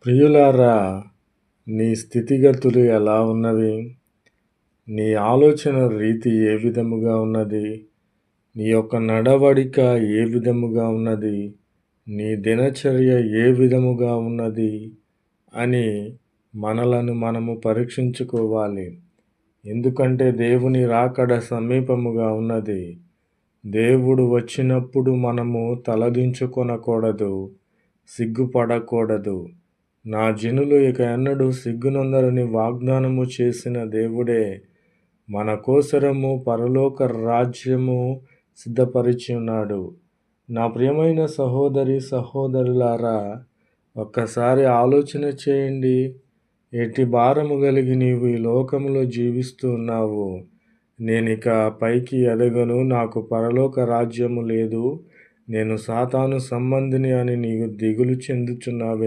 ప్రియులారా, నీ స్థితిగతులు ఎలా ఉన్నవి? నీ ఆలోచన రీతి ఏ విధముగా ఉన్నది? నీ యొక్క నడవడిక ఏ విధముగా ఉన్నది? నీ దినచర్య ఏ విధముగా ఉన్నది? అని మనలను మనము పరీక్షించుకోవాలి. ఎందుకంటే దేవుని రాకడ సమీపముగా ఉన్నది. దేవుడు వచ్చినప్పుడు మనము తలదించుకొనకూడదు, సిగ్గుపడకూడదు. నా జనులు ఇక ఎన్నడూ సిగ్గునొందరని వాగ్దానము చేసిన దేవుడే మన కోసరము పరలోక రాజ్యము సిద్ధపరిచి ఉన్నాడు. నా ప్రియమైన సహోదరి సహోదరులారా, ఒక్కసారి ఆలోచన చేయండి. ఎట్టి భారము కలిగి నీవు ఈ లోకములో జీవిస్తూ ఉన్నావు. నేనిక పైకి ఎదగను, నాకు పరలోక రాజ్యము లేదు, నేను సాతాను సంబంధిని అని నీవు దిగులు చెందుచున్నావే.